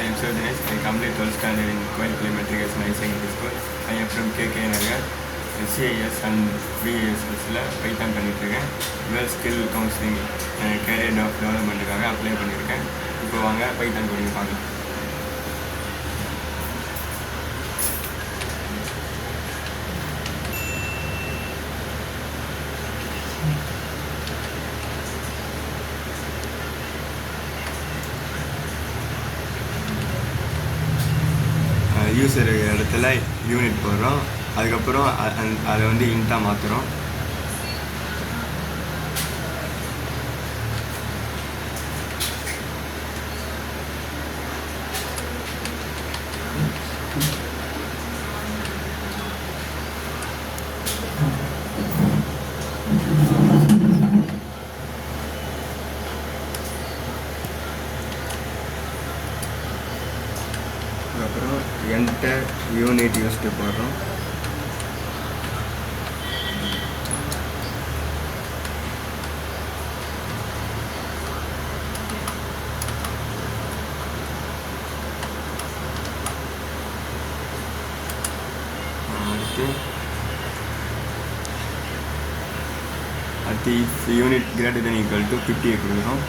I am Sudinesh. I complete 12th standard in Coil Elementary Girls High Secondary School. I am from KK Nagar. CIS and BASSல Python பண்ணிட்டுருக்கேன். World skill counselling career டெவலப்மெண்ட்டுக்காக apply பண்ணியிருக்கேன். இப்போ வாங்க Python coding பார்க்கலாம். User இடத்துல unit போடுறோம். அதுக்கப்புறம் அதை வந்து இன்ட்டாக மாற்றுறோம். அப்புறம் என்டர் யூனிட் யூஸ்டு போடுறோம். அடுத்து if unit greater then equal to 50 கொடுக்குறோம்.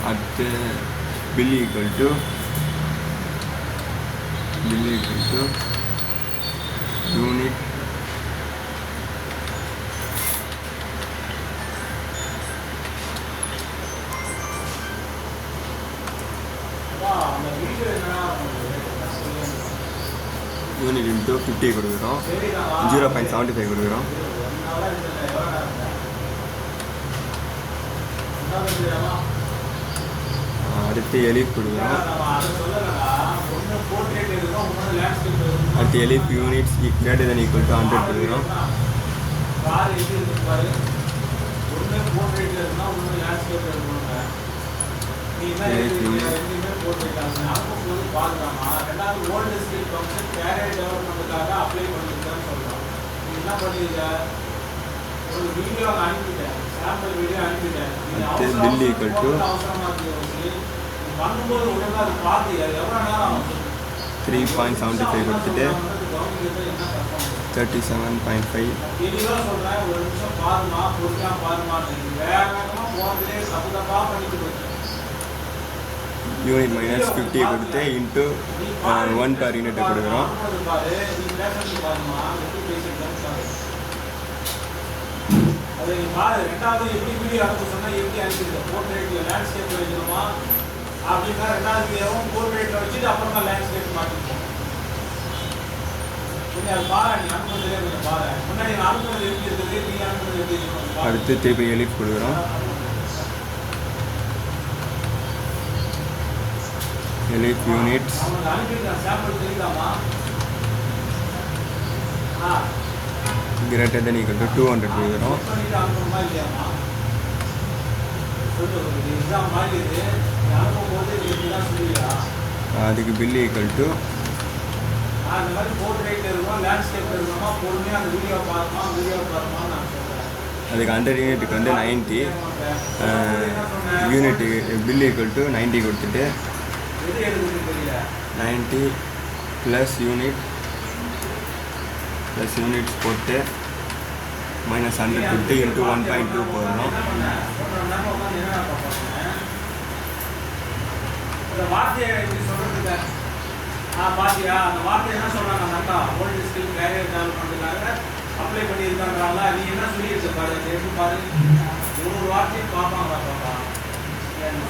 அடுத்து bill equal to unit into 50 கொடுக்குறோம். 0.75 கொடுக்குறோம். அடுத்து எலிஃப் கொடுக்குறோம். அடுத்து elif units greater then equal to 100 கொடுக்குறோம். அடுத்து பில் ஈக்குவல் டு 3.75 கொடுத்துட்டு 37.5 யூனிட் மைனஸ் 50 கொடுத்து இன்ட்டு 1 per யூனிட்டை கொடுக்குறோம். ரெண்டாவது எப்படி வீடியோ அனுப்ப சொன்னா எப்படி அனுப்பிடுங்க. போர்ட்ரேட்ல லேண்ட்ஸ்கேப் வைக்கணுமா அப்படின்னா ரெண்டாவது வீடியோவும் போர்ட்ரேட்ல வச்சுட்டு அப்புறமா லேண்ட்ஸ்கேப் மாட்டிப்போம். கொஞ்சம் அது பாரு, நீ அனுப்புறதுலேயே கொஞ்சம் பாரு. முன்னாடி நான் அனுப்புறது எப்படி இருக்குது, நீ அனுப்புறது எப்படி இருக்கணும். அடுத்து திருப்பி எலிஃப் கொடுக்குறோம். எலிஃப் யூனிட்ஸ் அனுப்பிடுறேன். Sample தெரியுதாமா? greater than equal to 200 கொடுக்குறோம். அதுக்கு பில் ஈக்குவல் டு அதுக்கு 100 யூனிட்டுக்கு வந்து 90 யூனிட்டு பில் ஈக்குவல் டு 90 கொடுத்துட்டு 90 ப்ளஸ் யூனிட்ஸ் போட்டு மைனஸ் 100 கொடுத்து இன்ட்டு 1.2 போடணும். பாத்தியா அந்த வார்த்தை என்ன சொல்றாங்க? நல்லா ஓல்டு ஸ்கில் கேரியர் டெவலப்மெண்ட்டுக்காக அப்ளை பண்ணியிருக்காங்களா? நீ என்ன சொல்லியிருக்க பாரு, எப்படி பாரு, ஒரு வார்த்தையும் பார்ப்பாங்க பாப்பா.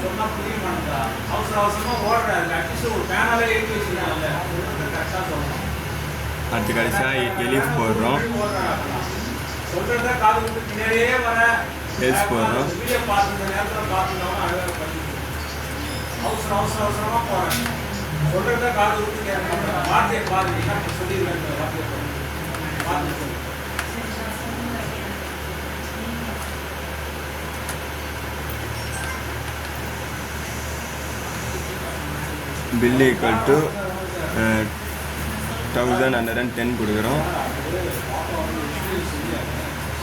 சொன்னா புரிய மாட்டா, அவசரமா ஓடுறாரு. அட்லீஸ்ட் ஒரு பேனலே எழுதி வச்சுருக்காங்கல்ல, கரெக்டாக சொல்லணும். அடுத்து கடைசியாக எலிஃப் போடுறோம். சொல்றத காது விட்டு பின்னாடியே வர எல்ஸ் போடுறோம். வீடியோ பார்த்துருந்த நேரத்தில் பார்த்துக்கலாம். அழகாக பண்ணி அவசரமா போகிறேன். சொல்றத காது விட்டு கேட்க வார்த்தையை பாருங்க. என்ன சொல்லியிருக்கேன் வார்த்தையை பார்த்து சொல்லு. பில் ஈக்குவல் டு 1110 கொடுக்குறோம்,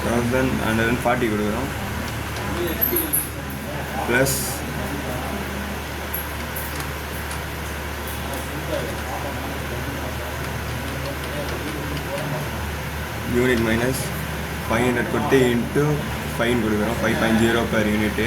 1140 கொடுக்குறோம், ப்ளஸ் யூனிட் மைனஸ் 500 கொடுத்து இன்ட்டு ஃபைன் கொடுக்குறோம், 5.0 per யூனிட்டு.